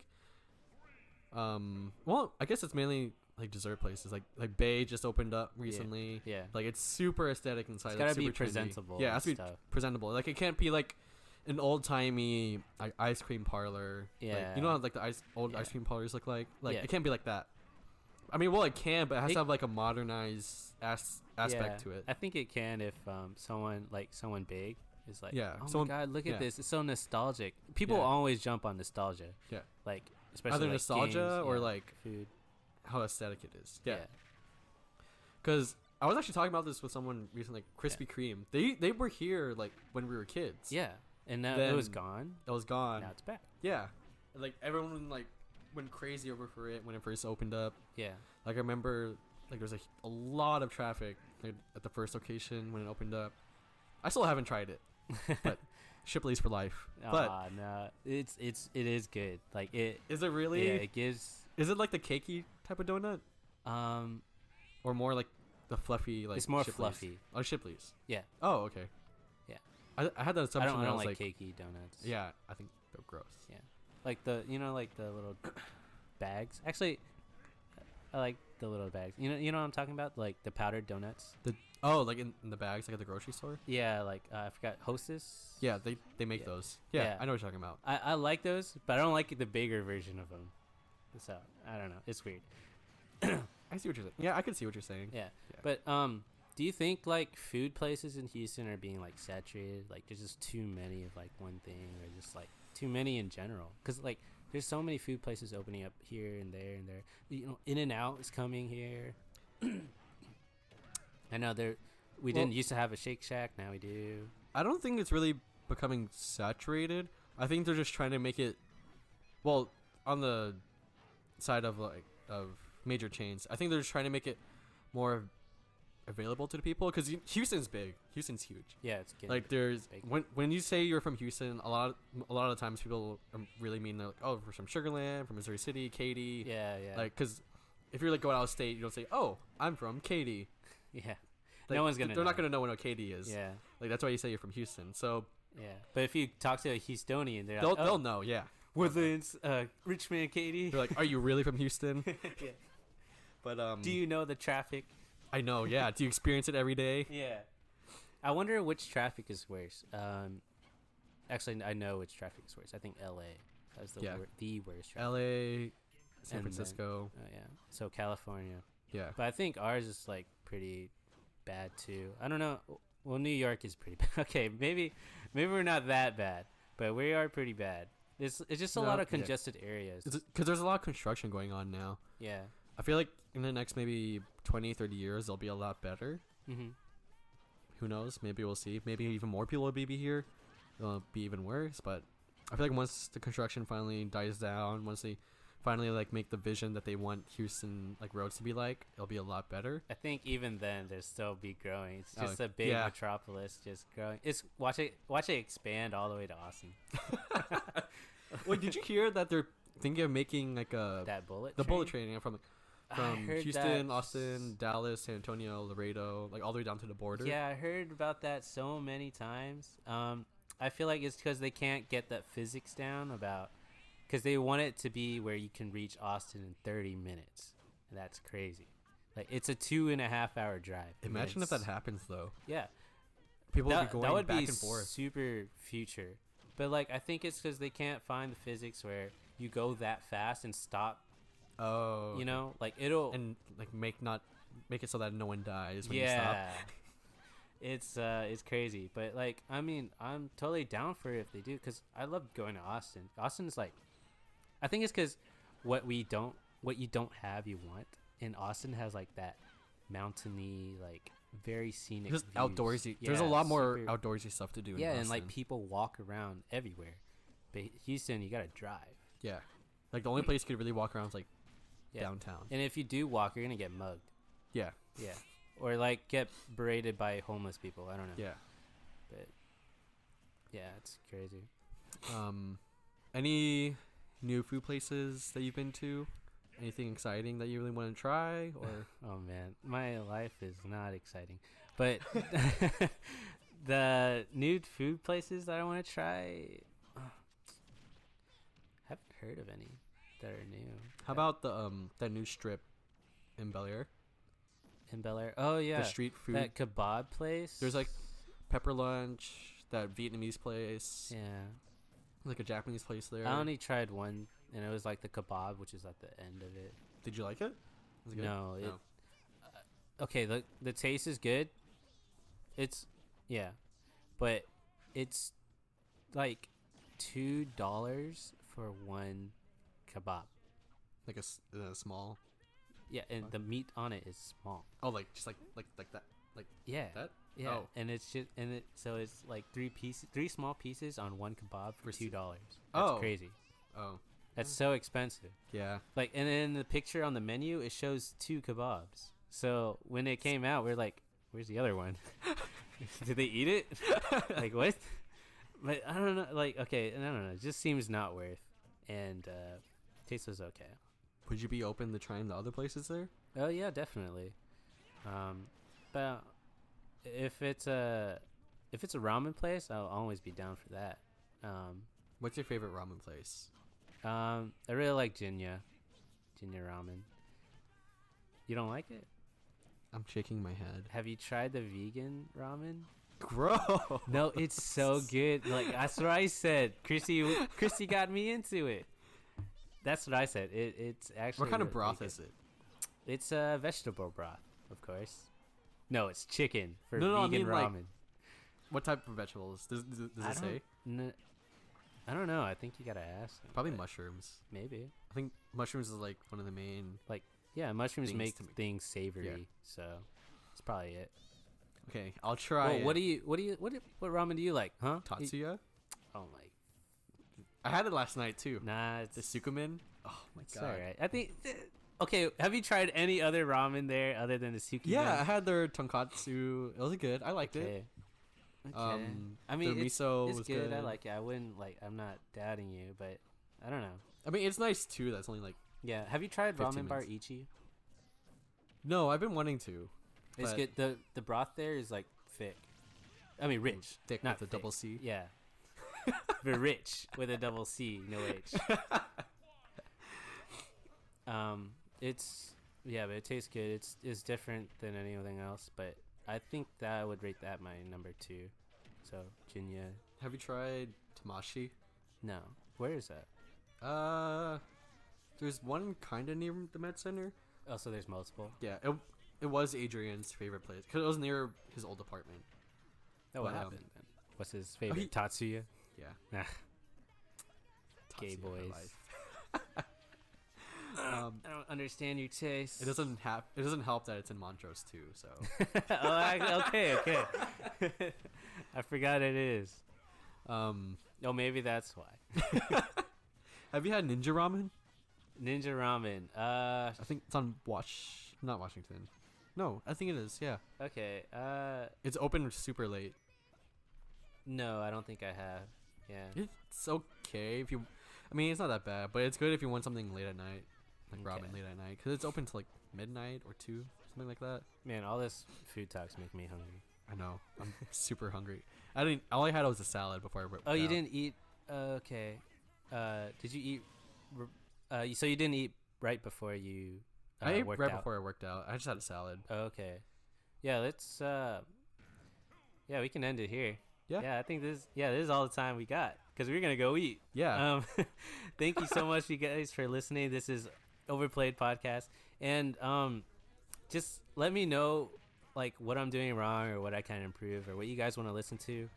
well, I guess it's mainly like dessert places. Like Bay just opened up recently. Yeah. Like it's super aesthetic inside. It's like, gotta be super trendy. presentable. Yeah, it and has to be stuff. presentable. Like it can't be like an old timey like ice cream parlor. Like, Yeah. you know how like the old Yeah. ice cream parlors look like. Like Yeah. it can't be like that. I mean, well, it can, but it has It- to have like a modernized aspect to it. I think it can if someone big is like, Yeah, oh someone- my god, look yeah. at this, it's so nostalgic. People Yeah. always jump on nostalgia. Yeah. Like especially Either like nostalgia games, or yeah, like food. how aesthetic it is. Yeah. Because I was actually talking about this with someone recently, like Krispy Kreme. They were here like when we were kids. Yeah. And now Then it was gone. It was gone. Now it's back. Yeah. Like everyone like went crazy over for it when it first opened up. Yeah. Like I remember like there was a lot of traffic like, at the first location when it opened up. I still haven't tried it, but Shipley's for life. But No, it is good. Like it. is it really? Yeah, it gives. Is it like the cakey type of donut, or more like the fluffy like? It's more Shipley's? fluffy. Oh, Shipley's. Yeah. Oh, okay. Yeah. I had that I assumption. don't that was like cakey donuts. Yeah, I think they're gross. Like the like the little bags. Actually, I like the little bags. You know what I'm talking about? Like the powdered donuts. Oh, like in the bags, like at the grocery store. Yeah, like I forgot Hostess. Yeah, they make Yeah. those. Yeah, Yeah. I know what you're talking about. I like those, but I don't like the bigger version of them. So I don't know. It's weird. I see what you're saying. Yeah, I can see what you're saying. Yeah. Yeah. But do you think like food places in Houston are being like saturated? Like there's just too many of like one thing, or just like too many in general? Because like there's so many food places opening up here and there and there. You know, In-N-Out is coming here. I know we didn't used to have a Shake Shack. Now we do. I don't think it's really becoming saturated. I think they're just trying to make it, well, on the side of like of major chains. I think they're just trying to make it more available to the people because Houston's big. Houston's huge. Yeah, it's getting Like there's big. when you say you're from Houston, a lot of the times people really mean they're like, oh, we're from Sugarland, from Missouri City, Katy. Yeah, yeah. Like, because if you're like going out of state, you don't say, oh, I'm from Katy. yeah. Like, No one's gonna They're not know. gonna know what Katy is. Yeah. Like that's why you say you're from Houston. So Yeah. But if you talk to a Houstonian, they're they'll like, they'll know. Yeah. Woodlands, Richmond, Katy. They're like, are you really from Houston? Yeah. But Do you know the traffic? I know. Yeah. Do you experience it every day? Yeah. I wonder which traffic is worse. Actually, I know which traffic is worse. I think L.A. has the Yeah. the worst traffic. L.A., San And then- Francisco. Oh yeah. So California, Yeah. but I think ours is like pretty bad too. I don't know. Well, New York is pretty bad. Okay, maybe we're not that bad, but we are pretty bad. It's just a No, lot of yeah. congested areas. Because there's a lot of construction going on now. Yeah. I feel like in the next maybe 20, 30 years, they'll be a lot better. Mm-hmm. Who knows? Maybe we'll see. Maybe even more people will be here. It'll be even worse. But I feel like once the construction finally dies down, once they finally like make the vision that they want Houston like roads to be like, it'll be a lot better. I think even then there'll still be growing. It's Oh, just a big yeah. metropolis just growing. It's watch it expand all the way to Austin. Wait, did you hear that they're thinking of making like a That bullet. the train? bullet train from I from heard Houston, that- Austin, Dallas, San Antonio, Laredo, like all the way down to the border? Yeah, I heard about that so many times. I feel like it's because they can't get that physics down about because they want it to be where you can reach Austin in 30 minutes. And that's crazy. Like, it's a 2.5-hour drive. Imagine if that happens, though. Yeah. People would That, be going that would back be and forth. super future. But, like, I think it's because they can't find the physics where you go that fast and stop. Oh. You know? Like, it'll... And, like, make it so that no one dies when you stop. It's crazy. But, like, I mean, I'm totally down for it if they do, because I love going to Austin. Austin's, like... I think it's because what you don't have, you want. And Austin has, like, that mountainy, like, very scenic Just views. outdoorsy. Yeah, There's a lot more super- outdoorsy stuff to do in Yeah, Austin. and, like, people walk around everywhere. But Houston, you gotta drive. Yeah. Like, the only place you could really walk around is, like, Yeah. downtown. And if you do walk, you're gonna get mugged. Yeah. Yeah. Or, like, get berated by homeless people. I don't know. Yeah. But, yeah, it's crazy. Any new food places that you've been to? Anything exciting that you really want to try? Or Oh, man. My life is not exciting. But the new food places that I want to try, haven't heard of any that are new. how about the that new strip in Bel Air? In Bel Air? Oh, yeah. The street food. That kebab place? There's like Pepper Lunch, that Vietnamese place, Yeah. like a Japanese place there. I only tried one, and it was like the kebab, which is at the end of it. Did you like it? Was it good? No, okay, the taste is good. It's but it's like $2 for one kebab. Like a small. Yeah, and Fuck. the meat on it is small. Oh, like just like that. Yeah, That? yeah, Oh. and it's just so it's like three small pieces on one kebab for $2. That's Oh. crazy. Oh. That's so expensive. Yeah. Like, and in the picture on the menu, it shows 2 kebabs. So when it came out, we're like, "Where's the other one? Did they eat it? Like, what?" But I don't know. Like, okay, I don't know. It just seems not worth. And taste was okay. Would you be open to trying the other places there? Oh yeah, definitely. But if it's a ramen place, I'll always be down for that. What's your favorite ramen place? I really like Jinya ramen. You don't like it? I'm shaking my head. Have you tried the vegan ramen? Gross. No, it's so good. Like, that's what I said. Chrissy got me into it. That's what I said. It's actually. What kind of really broth good. is it? It's a vegetable broth, of course. No, it's chicken for No, I vegan mean, like, ramen. What type of vegetables? Does it say? I don't know. I think you gotta ask them, Probably but mushrooms. maybe. I think mushrooms is like one of the main. Yeah, mushrooms Things make to make- things savory, so that's probably it. Okay, I'll try. Well, what ramen do you like, huh? Tatsuya? Oh my, I had it last night too. nah, The it's Sukumin. Oh my it's god. alright. I think. Okay, have you tried any other ramen there other than the suki? Yeah, I had their tonkatsu. It was good. I liked it. Okay. I mean, their it's miso was good. good. I like it. I wouldn't like. I'm not doubting you, but I don't know. I mean, it's nice too. That's only like. Yeah. Have you tried 15 ramen bar minutes. Ichi? No, I've been wanting to. It's But- good. The broth there is like thick. I mean, rich. Thick not with a thick. double C. Yeah. But rich with a double C, no H. But it tastes good. It's different than anything else, but I think that I would rate that my number 2. So Jinya, Have you tried Tamashi? no. Where is that? There's one kind of near the Med Center. Oh, so there's multiple. Yeah, it was Adrian's favorite place because it was near his old apartment. Oh, what But, happened then? What's his favorite? he- Tatsuya. Yeah. Nah. Gay Tatsuya for boys. life. I don't understand your taste. It doesn't help that it's in Montrose too. So Okay. I forgot it is. Oh, maybe that's why. have you had Ninja Ramen? Ninja ramen. I think it's on not Washington. No, I think it is. Yeah, Okay. it's open super late. No, I don't think I have. Yeah. It's okay if you. I mean, it's not that bad, but it's good if you want something late at night, like Okay. ramen late at night, because it's open to like midnight or 2, something like that. Man, all this food talks make me hungry. I know. I'm super hungry. All I had was a salad before I. Oh, you didn't eat? Okay. Did you eat So you didn't eat right before you I ate worked right out? before I worked out. I just had a salad. Oh, okay. Yeah, let's. Yeah, we can end it here. Yeah. Yeah, I think this is all the time we got because we're gonna go eat. Yeah. Thank you so much, you guys, for listening. This is Overplayed podcast, and just let me know like what I'm doing wrong or what I can improve or what you guys want to listen to.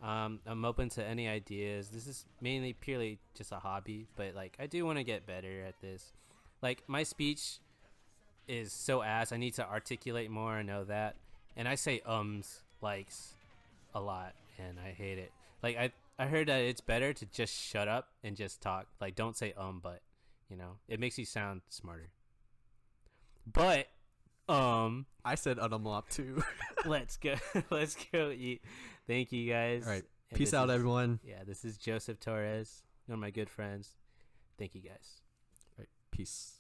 I'm open to any ideas. This is mainly purely just a hobby, but like I do want to get better at this. Like my speech is so ass. I need to articulate more. I know that, and I say likes a lot, and I hate it. Like I heard that it's better to just shut up and just talk. Like don't say but, it makes you sound smarter. But I said unumlop too. let's go let's go eat. Thank you guys. All right. And Peace this out, is- everyone. Yeah, this is Joseph Torres, one of my good friends. Thank you guys. All right. Peace.